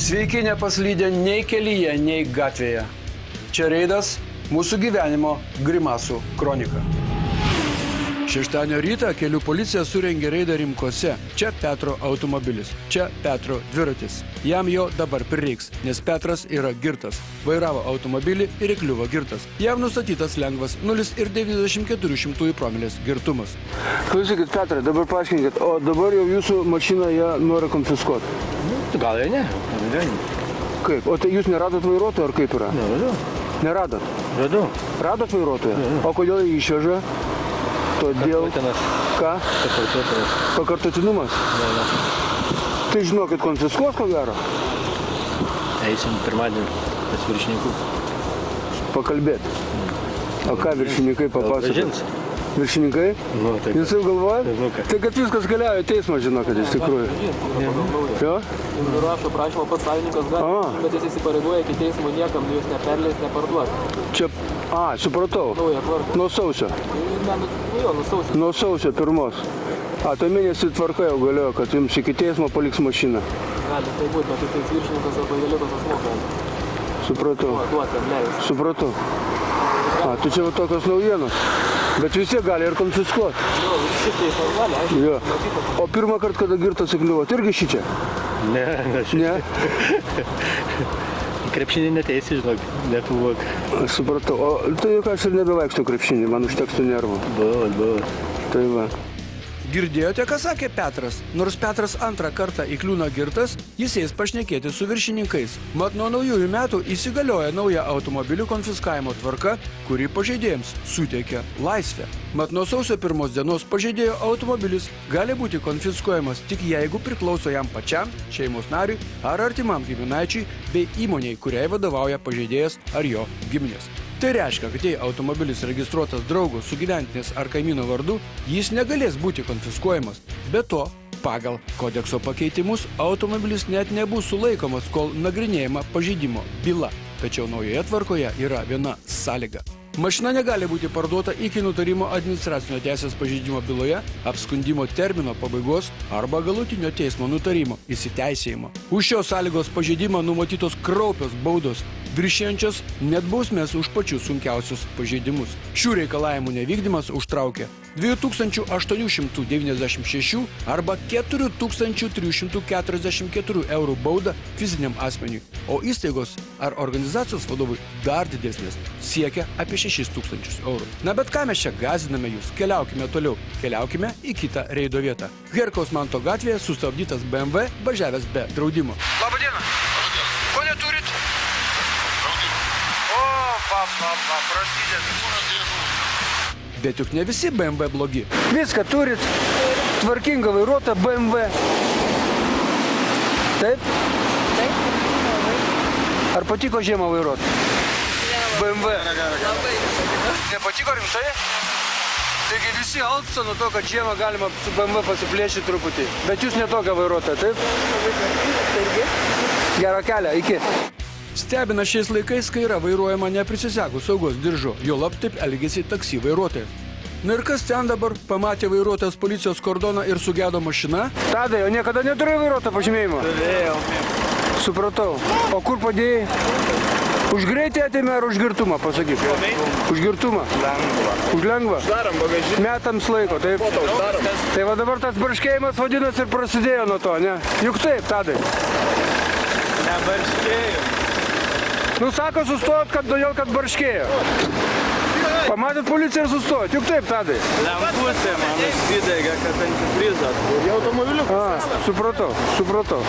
Sveiki nepaslydę nei kelyje, nei gatvėje. Čia reidas, mūsų gyvenimo grimasų kronika. Šeštadienio rytą kelių policija surengė reidą Rimkose. Čia Petro automobilis, čia Petro dviratis. Jam jo dabar prireiks, nes Petras yra girtas. Vairavo automobilį ir įkliuvo girtas. Jam nustatytas lengvas 0,94 promilės girtumas. Klausykit, Petrai, dabar paaiškinkit, o dabar jau jūsų mašiną jie nori konfiskuoti. Gal jau ne. Kaip? O tai jūs neradot vairuotojo ar kaip yra? Neradau. Neradot? Radau. Radot vairuotoją? O kodėl jį išveža? Todėl... Ką? Pakartotinumas? Ne. Tai žinokit, konfiskuos ko gero? Eisim pirmadienį pas viršininkų. Pakalbėti. O ką viršininkai papasakos? Viršininkai? Nu, taip. Jūs jau galvojat? Nu, ką? Tai kad viskas keliauja į teismą, žinokit, iš tikrųjų. Jo? Rašo prašymą pats savininkas gali, bet jis įsipareigoja iki teismo niekam jūs neperleis, neparduoti. Čia... supratau. Nauja tvarka. Nuo sausio. Nuo sausio. Nuo sausio 1. Tai mėnesį tvarka jau galiojo, kad jums iki teismo paliks mašiną. Gali tai būti, bet tai viršininkas arba vėlėtas asmuo gali. Supratau. Duoti, leis. Supratau. Tai čia va tokios naujienos. Bet vis tiek gali ir konfiskuoti. Jo, visi teismas gali, aišku. Jo. O pirmą kartą, kada girtas įkliuvot, irgi šičia? Ne, Ne? Krepšinį neteisi, žinok, nepuvok. Supratau. O tai juk aš ir nebevaikštų krepšinį, man užtekstų nervų. Buvo. Tai va. Girdėjote, ką sakė Petras? Nors Petras antrą kartą įkliūna girtas, jis eis pašnekėti su viršininkais. Mat nuo naujųjų metų įsigalioja nauja automobilių konfiskavimo tvarka, kuri pažeidėjams suteikia laisvę. Mat nuo sausio 1 dienos pažeidėjo automobilis gali būti konfiskuojamas tik jeigu priklauso jam pačiam, šeimos nariui ar artimam giminaičiui bei įmonei, kuriai vadovauja pažeidėjas ar jo giminės. Tai reiškia, kad jei automobilis registruotas draugo, sugyventinės ar kaimyno vardu, jis negalės būti konfiskuojamas. Be to, pagal kodekso pakeitimus, automobilis net nebus sulaikomas, kol nagrinėjama pažeidimo byla. Tačiau naujoje tvarkoje yra viena sąlyga. Mašina negali būti parduota iki nutarimo administracinio teisės pažeidimo byloje, apskundimo termino pabaigos arba galutinio teismo nutarimo įsiteisėjimo. Už šios sąlygos pažeidimą numatytos kraupios baudos, viršijančios net bausmės už pačius sunkiausius pažeidimus. Šių reikalavimų nevykdymas užtraukia 2896 arba 4344 eurų baudą fiziniam asmeniui, o įstaigos ar organizacijos vadovui dar didesnės siekia apie 6000 eurų. Na bet ką mes čia gaziname jūs? Keliaukime toliau. Keliaukime į kitą reido vietą. Herkaus Manto gatvėje sustabdytas BMW važiavęs be draudimo. Labą dieną. Ko neturit? O, prasideda. Bet juk ne visi BMW blogi. Viską turit. Tvarkingą vairuotą BMW. Taip? Taip. Ar patiko žiemą vairuoti? BMW. Labai. Nepatiko rimtai? Taigi visi alpsta nuo to, kad žiemą galima su BMW pasiplėšyti truputį. Bet jūs ne tokia vairuotoja, taip? Gerą kelią, iki. Stebina šiais laikais, kai yra vairuojama neprisisegus saugos diržo, juolab taip elgiasi taksi vairuotojas. Na ir kas ten dabar? Pamatė vairuotojas policijos kordoną ir sugedo mašina? Tadai, o niekada neturėjai vairuotojo pažymėjimo? Turėjau. Supratau. O kur padėjai? Už greitį atėmė ar už girtumą, pasakyk? Už girtumą? Lengva. Už lengvą? Darom bagažinį. Metams laiko, taip? Darom. Tai va dabar tas barškėjimas vadinasi ir prasidėjo nuo to, ne? Juk taip, Tadai. Nebarškėjau. Nu sako sustojot, kad todėl, kad barškėjo. Pamatėt policiją ir sustojot, juk taip, Tadai. Lemputė man įsidegė, kad antifrizas. Jau automobiliu? Supratau.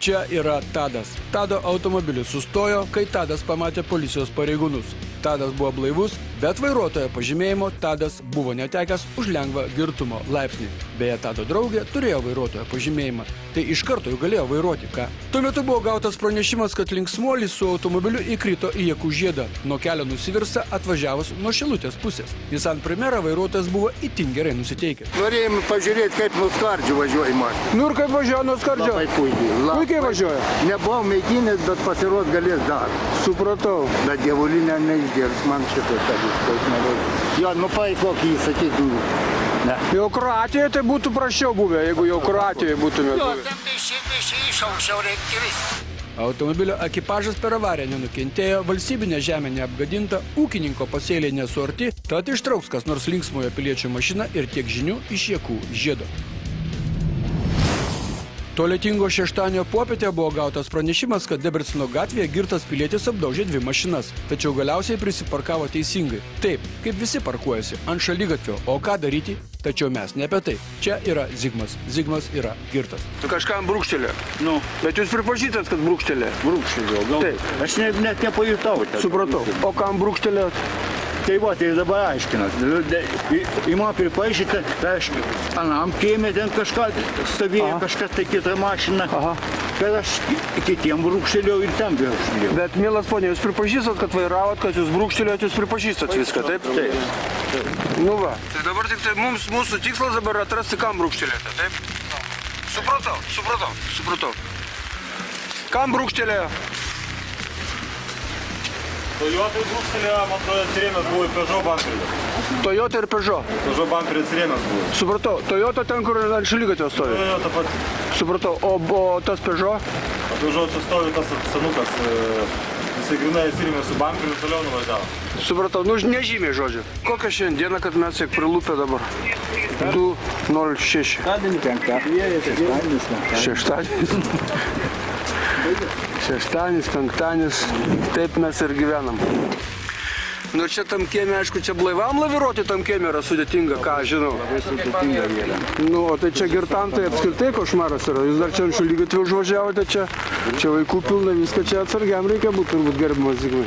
Čia yra Tadas. Tado automobilis sustojo, kai Tadas pamatė policijos pareigūnus. Tadas buvo blaivus, bet vairuotojo pažymėjimo Tadas buvo netekęs už lengvą girtumo laipsnį. Beje, Tado draugė turėjo vairuotojo pažymėjimą, tai iš karto jau galėjo vairuoti, ką? Tuo metu buvo gautas pranešimas, kad linksmuolis su automobiliu įkrito į Jakų žiedą. Nuo kelio nusivirsta atvažiavus nuo Šilutės pusės. Nissan Primera vairuotojas buvo itin gerai nusiteikęs. Norėjom pažiūrėti, kaip nuo Skardžio važiuoja mašina. Nu ir kaip važiuoja nuo Skardžio? Labai puikiai. Puikiai važiuoja? Nebuvau mėginęs, bet pasiruot galės dar. Supratau. Bet dievulinė neišgirs man šitą, kad jis taip nereikia. Jo, nu pai kokį jį sakytų. Ne. Jau Kroatijoje tai būtų prašiau buvę, jeigu jau Kroatijoje būtume buvę. Ten biškai išaukščiau reikia viską. Automobilio ekipažas per avariją nenukentėjo, valstybinė žemė neapgadinta, ūkininko pasėliai nesuarti, tad ištrauks kas nors linksmojo piliečio mašiną ir tiek žinių iš Jakų žiedo. To lietingo šeštadienio popietę buvo gautas pranešimas, kad Debrecino gatvėje girtas pilietis apdaužė 2 mašinas, tačiau galiausiai prisiparkavo teisingai. Taip, kaip visi parkuojasi, ant šaligatvio, o ką daryti? Tačiau mes ne apie tai. Čia yra Zigmas. Zigmas yra girtas. Tu kažkam brūkštelė. Nu, Bet jūs pripažįstat, kad brūkštelė. brūkščiau, gal. Taip. Aš net nepajutau. Supratau. O kam brūkštelėt? Tai va, tai dabar aiškinas. Į man pripaišyti, tai aš anam kiemė ten kažką stovėjo, kažkas tai kitą mašiną. Kad aš kitiem brūkštelėjau ir ten brūkštelėjau. Bet, mielas ponė, jūs pripažįstat, kad vairavot, kad jūs brūkštelėjot, jūs pripažįstat viską, taip? Taip. Nu va. Tai dabar tik tai mūsų tikslas dabar atrasti, kam brūkštelėjote, taip? Supratau. Kam brūkštelėjo? Toyota brūkštelėjo, man atrodo, atsirėmęs buvo į Peugeot bamperį. Toyota ir Peugeot. Peugeot bamperį atsirėmęs buvo. Supratau. Toyota ten, kur ant šaligatvio stovi. Toyota pats. Supratau. O tas Peugeot? O Peugeot čia stovi tas senukas. Jisai grinai atsirėmė su bamperiu ir toliau nuvažiavo. Supratau. Nu, nežymiai žodžiu. Kokią šiandieną, kad mes tiek prilūpę dabar? 2.06. Šeštadienis, penktadienis, taip mes ir gyvenam. Nu čia tam kiemė, aišku, čia blaivam laviruoti tam kiemė yra sudėtinga, ką aš žinau. Labai sudėtinga yra. Nu, o tai čia girtam tai apskritai košmaras yra. Jūs dar čia ant šaligatvio užvažiavote, čia vaikų pilna, viską čia atsargiam reikia būti, turbūt gerbiamas Zigmai.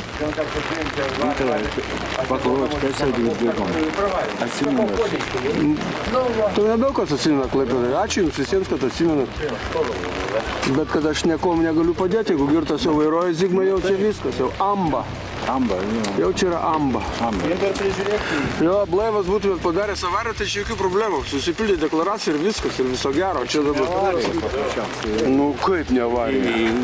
Pakalvot, kas sėdė išbėgom. Atsimenu. Tu nedaug kas atsimena Klaipėdai. Ačiū jums visiems, kad atsimenat. Bet kad aš niekom negaliu padėti, jeigu girtas jau vairuoja Zigmai, jau čia viskas, jau amba. Amba, Jau čia yra amba. amba. Jo, blaivas būtumėt padaręs avariją, tai čia jokių problemų. Susipildė deklaraciją ir viskas, ir viso gero. Čia dabar. Nu kaip ne avarija?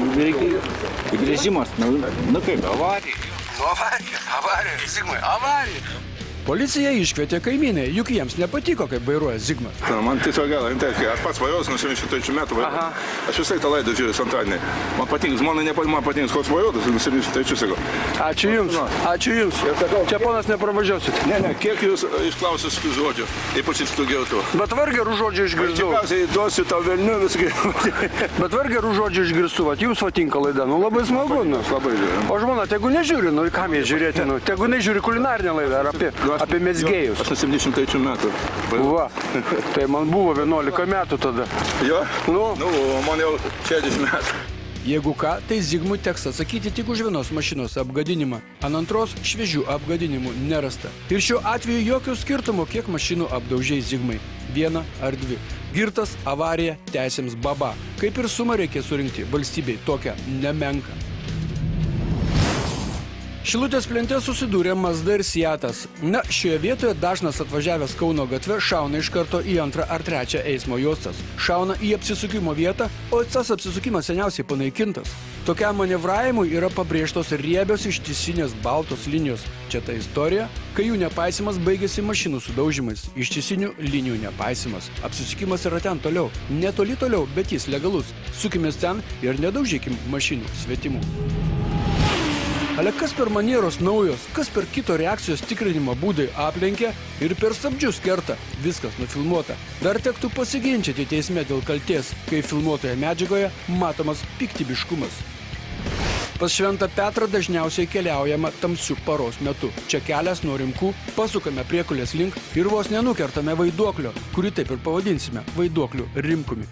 Grįžimas, nu kaip, avarija. Avarija, Zigmai, avarija. Policija iškvietė kaimynai, juk jiems nepatiko, kaip vairuoja Zigmas. Man tiesiog gala, aš pats vairuoju nuo 73 metų vairuoju. Aš visai tą laidą žiūriu antradienį. Man patinka, žmonai man patinka, koks vairuotas, nuo 73 sakau. Ačiū jums, ačiū jums. Čia ponas nepravažiuosit. Ne, kiek jūs išklausęs žodžių, ypač iš tų gerų. Bet var gerų žodžių išgirdau. Tikriausiai duosiu tau velnių visgi. Bet var gerų žodžių išgirstu, vat jums patinka laida, nu labai smagu. Nu. Labai žiūriu. O žmona, tegu nežiūri, nu į kam jie žiūrėti, nu. Tegu nežiūri kulinarinę laidą ar apie mezgėjus. Aš nuo 73 metų. Va, tai man buvo 11 metų tada. Jo? Nu, Man jau 60 metų. Jeigu ką, tai Zigmui teks atsakyti tik už vienos mašinos apgadinimą. Ant antros šviežių apgadinimų nerasta. Ir šiuo atveju jokio skirtumo, kiek mašinų apdaužiai Zigmai. 1 ar 2. Girtas, avarija, teisėms baba. Kaip ir sumą reikia surinkti valstybei tokią nemenką. Šilutės plente susidūrė Mazda ir Seatas. Na, šioje vietoje dažnas atvažiavęs Kauno gatve šauna iš karto į 2 ar 3 eismo juostas. Šauna į apsisukimo vietą, o tas apsisukimas seniausiai panaikintas. Tokiam manevravimui yra pabrėžtos riebios ištisinės baltos linijos. Čia ta istorija, kai jų nepaisimas baigėsi mašinų sudaužimais. Ištisinių linijų nepaisimas. Apsisukimas yra ten toliau. Netoli toliau, bet jis legalus. Sukimės ten ir nedaužykim mašinų svetimų. Ale kas per manieros naujos, kas per kito reakcijos tikrinimo būdai aplenkia ir per stabdžius kerta. Viskas nufilmuota. Dar tektų pasiginčyti teisme dėl kaltės, kai filmuotoje medžiagoje matomas piktybiškumas. Pas Šventą Petrą dažniausiai keliaujama tamsiu paros metu. Čia kelias nuo Rimkų, pasukame priekulės link ir vos nenukertame vaiduoklio, kurį taip ir pavadinsime vaiduokliu Rimkumi.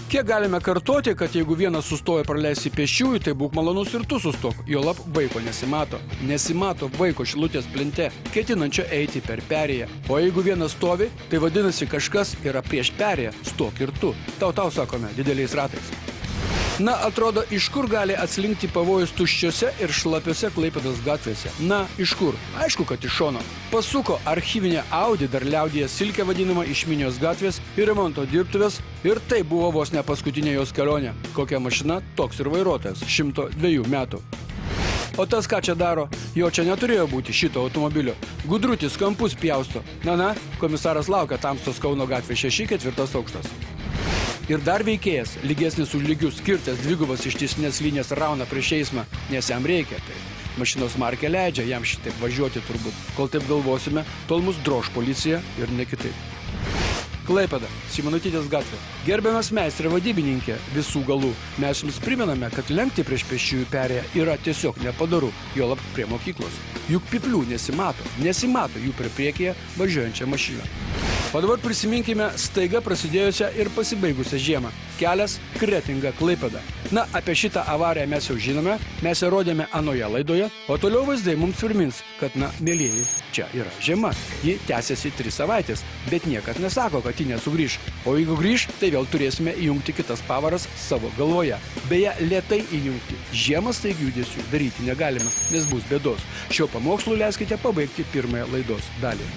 Kiek galime kartoti, kad jeigu vienas sustoja praleisti pėsčiųjų, tai būk malonus ir tu sustok, juolab vaiko nesimato. Nesimato vaiko Šilutės plente, ketinančio eiti per perėją. O jeigu vienas stovi, tai vadinasi kažkas yra prieš perėją, stok ir tu. Tau sakome, dideliais ratais. Na, atrodo, iš kur gali atslinkti pavojus tuščiose ir šlapiose Klaipėdos gatvėse? Na, iš kur? Aišku, kad iš šono. Pasuko archyvinę Audi, dar liaudyje Silkė vadinama, iš Minijos gatvės ir remonto dirbtuvės ir tai buvo vos ne paskutinė jos kelionė. Kokia mašina, toks ir vairuotojas, 102 metų. O tas ką čia daro? Jo čia neturėjo būti šito automobilio. Gudrutis kampus pjausto. Na, komisaras laukia Tamstos Kauno gatvė 6, 4 aukštas. Ir dar veikėjas, lygesnis už lygius, skirtas dvigubas ištisinės linijas rauna prieš eismą, nes jam reikia. Tai mašinos markė leidžia jam šitaip važiuoti turbūt. Kol taip galvosime, tol mus droš policija ir ne kitaip. Klaipėda, Simonaitytės gatvė. Gerbiamas meistrė vadybininkė visų galų, mes jums primename, kad lenkti prieš pėsčiųjų perėją yra tiesiog nepadaru, juolab prie mokyklos. Juk piplių nesimato jų prie priekyje važiuojančią mašiną. O dabar prisiminkime staiga prasidėjusią ir pasibaigusią žiemą. Kelias Kretinga Klaipėda. Na, apie šitą avariją mes jau žinome, mes ją rodėme anoje laidoje, o toliau vaizdai mums primins, kad, mielieji, čia yra žiema. Ji tęsiasi 3 savaitės, bet niekas nesako, kad ji nesugrįš. O jeigu grįš, tai vėl turėsime įjungti kitas pavaras savo galvoje. Beje, lėtai įjungti. Žiemą staigių judesių daryti negalime, nes bus bėdos. Šio pamokslu leiskite pabaigti pirmąją laidos dalį.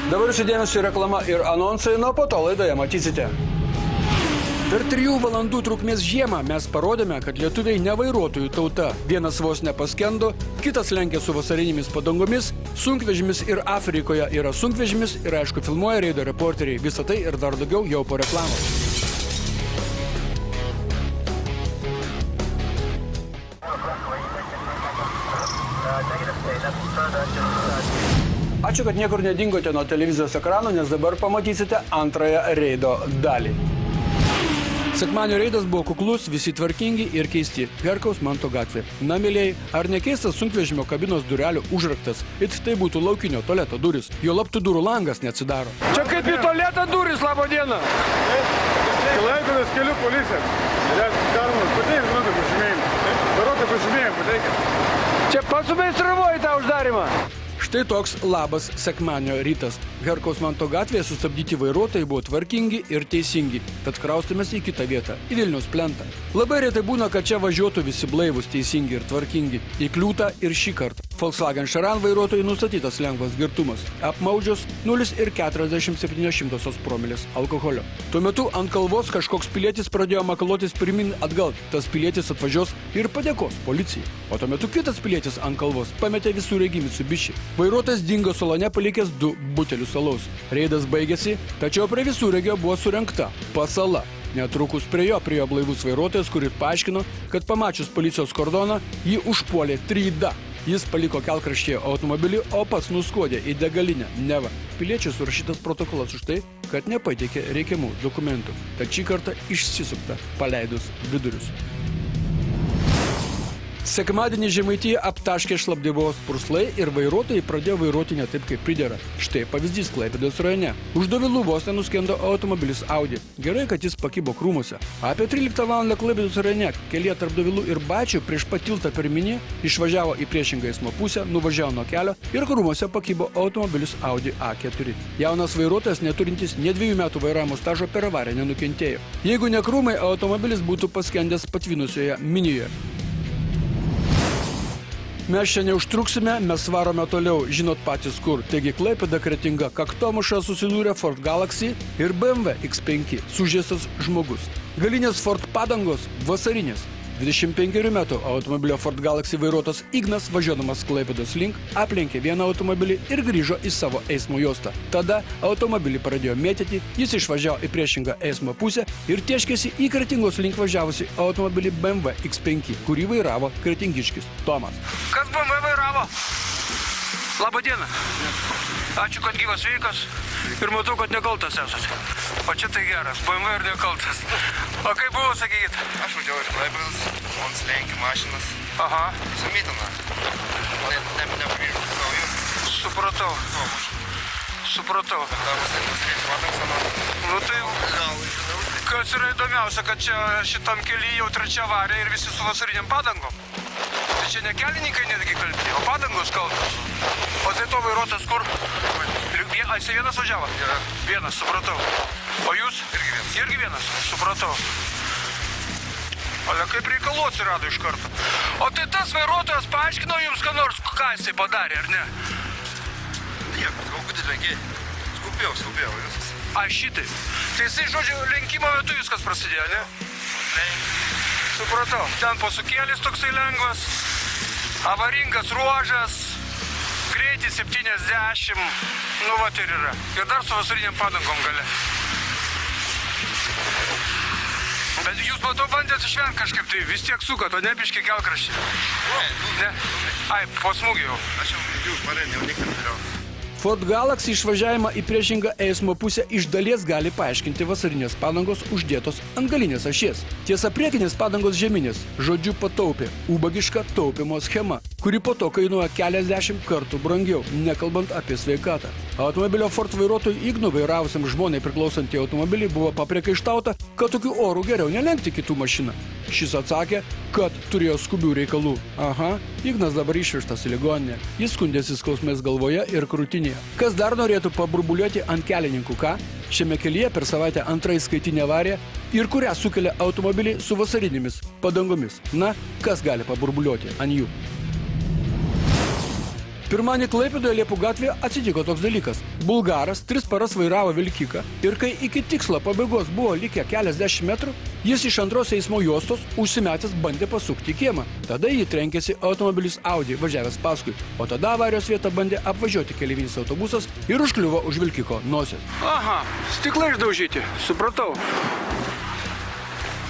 Dabar jūsų dėmesio reklama ir anonsai, po to laidoje matysite. Per 3 valandų trukmės žiemą mes parodėme, kad lietuviai ne vairuotojų tauta. Vienas vos nepaskendo, kitas lenkia su vasarinėmis padangomis, sunkvežimis ir Afrikoje yra sunkvežimis ir aišku filmuoja reido reporteriai. Visą tai ir dar daugiau jau po reklamos. Ačiū, kad niekur nedingote nuo televizijos ekrano, nes dabar pamatysite antrąją reido dalį. Sekmadienio reidas buvo kuklus, visi tvarkingi ir keisti. Herkaus Manto gatvė. Na, mielieji, ar nekeistas sunkvežimio kabinos durelių užraktas? It tai būtų laukinio tualeto duris. Jo laptų durų langas neatsidaro. Čia kaip į tualetą duris, labo dieną. Klaipėdos kelių policija. Karmas, pateikit man tą pažymėjimą. Vairuotojo pažymėjimą pateikit. Čia pats sumeistravoji tą uždarimą. Štai toks labas sekmadienio rytas. Herkaus Manto gatvėje sustabdyti vairuotojai buvo tvarkingi ir teisingi, tad kraustumės į kitą vietą, į Vilniaus plentą. Labai retai būna, kad čia važiuotų visi blaivus, teisingi ir tvarkingi. Įkliūta ir šį kartą. Volkswagen Charan vairuotojai nustatytas lengvas girtumas. Apmaudžios 0,47 promilės alkoholio. Tuo metu ant kalvos kažkoks pilietis pradėjo makaluotis pirmin atgal. Tas pilietis atvažiuos ir padėkos policijai. O tuo metu kitas pilietis ant kalvos pametė visų regį Mitsubishi. Vairuotojas dingo salone palikęs 2 butelius alaus. Reidas baigėsi, tačiau prie visų regio buvo surengta pasala. Netrukus prie jo blaivus vairuotojas, kuris paaiškino, kad pamačius policijos kordoną, jį užpuolė tryda. Jis paliko kelkraštyje automobilį, o pats nuskuodė į degalinę. Neva. Piliečiui surašytas protokolas už tai, kad nepateikė reikiamų dokumentų. Tad šį kartą išsisukta, paleidus vidurius. Sekmadienį Žemaitiją aptaškė šlapdribos purslai ir vairuotojai pradėjo vairuoti ne taip, kaip pridera. Štai pavyzdys Klaipėdos rajone. Už Dovilų vos nenuskendo automobilis Audi. Gerai, kad jis pakibo krūmuose. Apie 13 val. Klaipėdos rajone kelyje tarp Dovilų ir Bačių prieš patiltą per Minį išvažiavo į priešingą eismo pusę, nuvažiavo nuo kelio ir krūmuose pakibo automobilis Audi A4. Jaunas vairuotojas, neturintis ne 2 metų vairavimo stažo, per avariją nenukentėjo. Jeigu ne krūmai, automobilis būtų paskendęs patvinusioje Minijoje. Mes čia neužtruksime, mes varome toliau, žinot patys kur. Taigi Klaipėda Kretinga, kaktomuša susidūrė Ford Galaxy ir BMW X5, sužeistas žmogus. Galinės Ford padangos vasarinės. 25 metų automobilio Ford Galaxy vairuotojas Ignas, važiuodamas Klaipėdos link, aplenkė vieną automobilį ir grįžo į savo eismo juostą. Tada automobilį pradėjo mėtyti, jis išvažiavo į priešingą eismo pusę ir tieškėsi į Kretingos link važiavusi automobilį BMW X5, kurį vairavo kretingiškis Tomas. Kas BMW vairavo? Labą dieną. Ačiū, kad gyvas sveikas ir matau, kad nekaltas esat. O čia tai geras, BMW ir nekaltas. O kaip buvo, sakykit? Aš važiavau iš Klaipėdos, man slenkė mašinas. Aha. Sumytina. Nepagrįžau savo juos. Supratau. Supratau. Dar pasirinkti Vatanksano. Nu tai, Gal žinau. kas yra įdomiausia, kad čia šitam kelyje jau 3 avarija ir visi su vasariniam padangom. Tai čia ne kelininkai netgi kalti, o padangos kaltos. O tai to vairuotas kur? Jisai vienas važiavo? Vienas, supratau. O jūs? Irgi vienas, supratau. O kaip reikalų atsirado iš karto. O tai tas vairuotojas paaiškino jums, ką nors, ką jisai padarė, ar ne? Niekas, galbūt lenkėjai. Skubėjau visas. A, šitai. Tai jisai, žodžiu, lenkimo metu viskas prasidėjo, ne? Supratau. Ten posūkėlis toksai lengvas, avaringas ruožas, greitis 70, nu vat ir yra. Ir dar su vasariniam padangom gale. Bet jūs, matau, bandėt išvengti kažkaip, tai vis tiek sukat, o ne biškį kelkraštį. Ne? Ai, po smūgį jau. Aš jau jų parėmė, jau niekam vėliau. Ford Galaxy išvažiavimą į priešingą eismo pusę iš dalies gali paaiškinti vasarinės padangos uždėtos ant galinės ašies. Tiesa, priekinės padangos žeminės, žodžiu pataupė, ubagiška taupimo schema, kuri po to kainuoja keliasdešimt kartų brangiau, nekalbant apie sveikatą. Automobilio Ford vairuotojui Ignu, vairavusiam žmonai priklausantį automobilį, buvo papriekaištauta, kad tokiu oru geriau nelenkti kitų mašiną. Šis atsakė, kad turėjo skubių reikalų. Aha, Ignas dabar išvežtas į ligoninę. Jis skundėsi skausmais galvoje ir krūtinėje. Kas dar norėtų paburbuliuoti ant kelininkų, ką? Šiame kelyje per savaitę antrąjį skaitinę avariją ir kurią sukelia automobilį su vasarinėmis padangomis. Na, kas gali paburbuliuoti ant jų? Pirmanį Klaipėdoje Liepų gatvėje atsitiko toks dalykas. Bulgaras 3 paras vairavo vilkiką ir kai iki tikslo pabaigos buvo likę keliasdešimt metrų, jis iš antros eismo juostos užsimetęs bandė pasukti į kiemą. Tada jį trenkėsi automobilis Audi važiavęs paskui, o tada avarijos vietą bandė apvažiuoti keleivinis autobusas ir užkliuvo už vilkiko nosies. Aha, stiklai išdaužyti, supratau.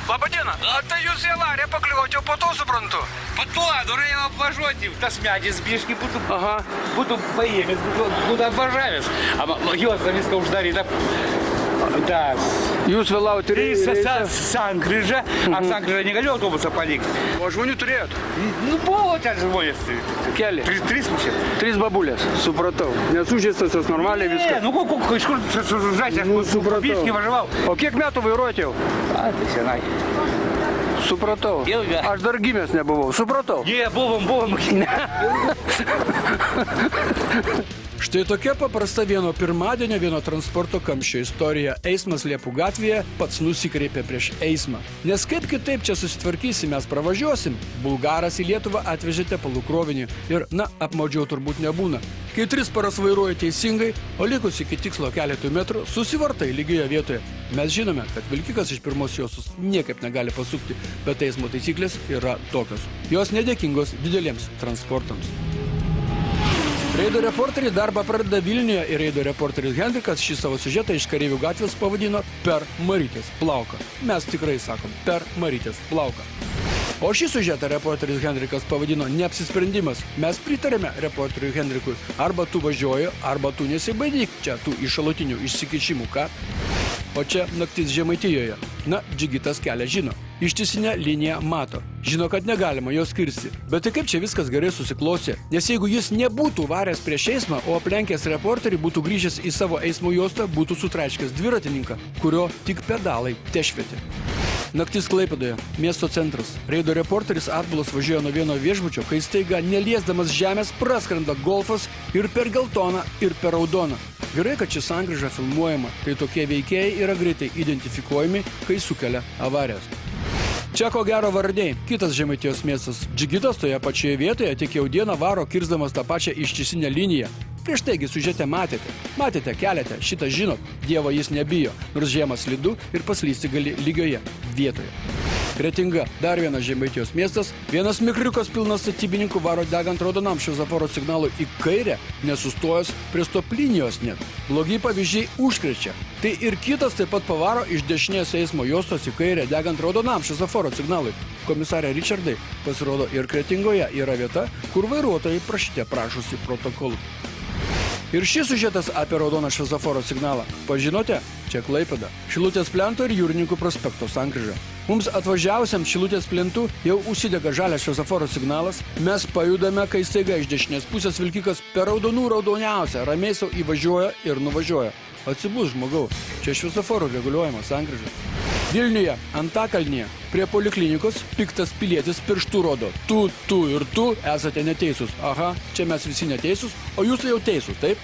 Labadiena, a tai jūs į avariją pakliuvote, jau po to suprantu. Po to norėjau apvažiuoti, tas medis biškį Aha. būtų paėmęs, būtų apvažiavęs. Juosta viską uždaryta. Tas. Jūs vėlavote Sankryža, aš sankryžą negaliu autobusą palikti. O žmonių turėjot? Nu, buvo ten žmonės. Keli. 3 mušė. 3 babulės, supratau. Nesužėstasios normaliai Ne, viską. nu iš kur žaisė, aš supratau. biškį važiavau. O kiek metų vairuojate jau? A, tai senai. Supratau. Ilga. Aš dar gimęs nebuvau, supratau. Ne, buvom. Štai tokia paprasta vieno pirmadienio, vieno transporto kamščio istorija. Eismas Liepų gatvėje pats nusikreipė prieš eismą. Nes kaip kitaip čia susitvarkysim, mes pravažiuosim. Bulgaras į Lietuvą atvežė tepalų krovinį ir, na, apmaudžiau turbūt nebūna. Kai 3 paras vairuoja teisingai, o likus iki tikslo keletų metrų, susivartai lygioje vietoje. Mes žinome, kad vilkikas iš pirmos juostos niekaip negali pasukti, bet eismo taisyklės yra tokios. Jos nedėkingos dideliems transportams. Reido reporteriai darbą pradeda Vilniuje ir reido reporteris Henrikas šį savo siužetą iš Kareivių gatvės pavadino Per Marytės plauką. Mes tikrai sakom Per Marytės plauką. O šį siužetą reporteris Henrikas pavadino Neapsisprendimas. Mes pritarėme reporteriui Henrikui. Arba tu važiuoji, arba tu nesibaidyk čia tų išalutinių išsikišimų, ką? O čia naktis Žemaitijoje. Na, Džigitas kelią žino. Ištisinę liniją mato. Žino, kad negalima jos kirsti. Bet tai kaip čia viskas gerai susiklosė? Nes jeigu jis nebūtų varęs prieš eismą, o aplenkęs reporterį būtų grįžęs į savo eismo juostą, būtų sutraiškęs dviratininką, kurio tik pedalai tešvietė. Naktis Klaipėdoje, miesto centras. Reido reporteris atbulas važiuoja nuo vieno viešbučio, kai staiga neliesdamas žemės praskrenda golfas ir per geltoną, ir per raudoną. Gerai, kad ši sankryža filmuojama, tai tokie veikėjai yra greitai identifikuojami, kai sukelia avarijas. Čia ko gero Varniai, kitas Žemaitijos miestas. Džigitas toje pačioje vietoje tik jau dieną varo kirsdamas tą pačią ištisinę liniją. Prieš taigi siužete matėte, keliate, šitą žinot, Dievo jis nebijo, nors žiemą slidu ir paslysti gali lygioje vietoje. Kretinga, dar vienas Žemaitijos miestas, vienas mikriukas pilnas statybininkų varo degant raudonam šviesoforo signalui į kairę, nesustojus prie stop linijos net. Blogi pavyzdžiai užkrečia. Tai ir kitas taip pat pavaro iš dešinės eismo juostos į kairę degant raudonam šviesoforo signalui. Komisarė Richardai, pasirodo ir Kretingoje yra vieta, kur vairuotojai prašyte prašosi protokolų. Ir šis siužetas apie raudoną šviesoforo signalą. Pažinote? Čia Klaipėda. Šilutės plento ir Jūrininkų prospekto sankryža. Mums atvažiavusiam Šilutės plentu jau užsidega žalias šviesoforo signalas. Mes pajudame, kai staiga iš dešinės pusės vilkikas per raudonų raudoniausia ramiai sau įvažiuoja ir nuvažiuoja. Atsibus žmogau, čia šviesoforo reguliuojama sankryža. Vilniuje, Antakalnyje, prie poliklinikos piktas pilietis pirštu rodo. Tu ir tu esate neteisūs. Aha, čia mes visi neteisūs, o jūs tai jau teisūs, taip?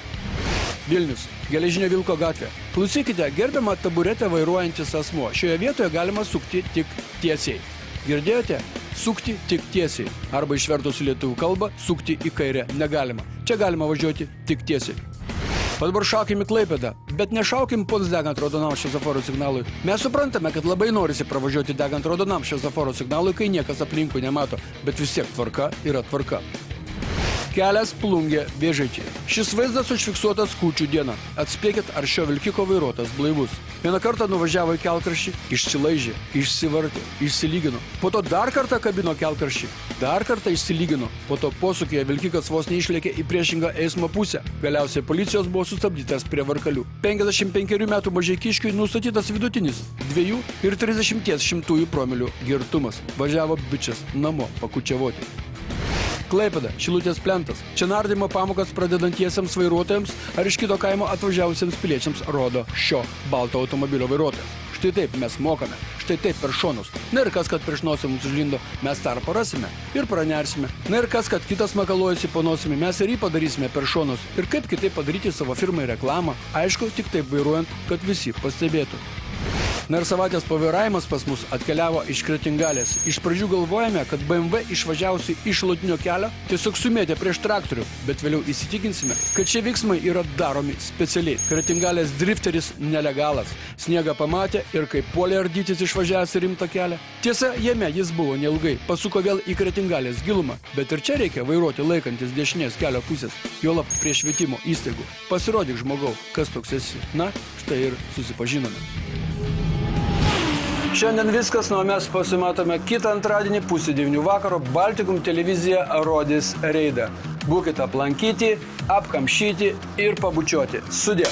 Vilnius, Geležinio Vilko gatvė. Klausykite, gerbiamą taburetę vairuojantis asmuo. Šioje vietoje galima sukti tik tiesiai. Girdėjote? Sukti tik tiesiai. Arba išvertus į lietuvių kalbą, sukti į kairę negalima. Čia galima važiuoti tik tiesiai. O dabar šaukim į Klaipėdą, bet nešaukim pons degant raudonam šviesoforo signalui. Mes suprantame, kad labai norisi pravažiuoti degant raudonam šviesoforo signalui, kai niekas aplinkui nemato, bet vis tiek tvarka yra tvarka. Kelias Plungė Vėžaičiai. Šis vaizdas užfiksuotas Kūčių dieną. Atspėkit, ar šio vilkiko vairuotojas blaivus. Vieną kartą nuvažiavo į kelkraštį, išsilaižė, išsivartė, išsilygino. Po to dar kartą kabino kelkraštį, dar kartą išsilygino. Po to posūkyje vilkikas vos neišlėkė į priešingą eismo pusę. Galiausiai policijos buvo sustabdytas prie Varkalių. 55 metų mažeikiškiui nustatytas vidutinis 2,30 promilių girtumas. Važiavo bičias namo pakučiavoti. Klaipėda, Šilutės plentas. Čia nardymo pamokas pradedantiesiems vairuotojams ar iš kito kaimo atvažiavusiems piliečiams rodo šio balto automobilio vairuotojas. Štai taip mes mokame, štai taip per šonus. Na ir kas, kad prieš nosį mums užlindo, mes tą parasime ir pranersime. Na ir kas, kad kitas makaluojasi po nosimi, mes ir jį padarysime per šonus. Ir kaip kitaip padaryti savo firmai reklamą, aišku, tik taip vairuojant, kad visi pastebėtų. Na ir savaitės pavairavimas pas mus atkeliavo iš Kretingalės. Iš pradžių galvojame, kad BMW išvažiavusi iš šalutinio kelio tiesiog sumėtė prieš traktorių, bet vėliau įsitikinsime, kad šie veiksmai yra daromi specialiai. Kretingalės drifteris nelegalas. Sniegą pamatė ir kaip puolė ardytis išvažiavęs į rimtą kelią. Tiesa, jame jis buvo neilgai, pasuko vėl į Kretingalės gilumą, bet ir čia reikia vairuoti laikantis dešinės kelio pusės, juolab prie švietimo įstaigų. Pasirodyk, žmogau, kas toks esi. Na, štai ir susipažinome. Šiandien viskas, nuo mes pasimatome kitą antradienį 8:30 vakaro. Baltikum televizija rodys reidą. Būkite aplankyti, apkamšyti ir pabučiuoti. Sudie.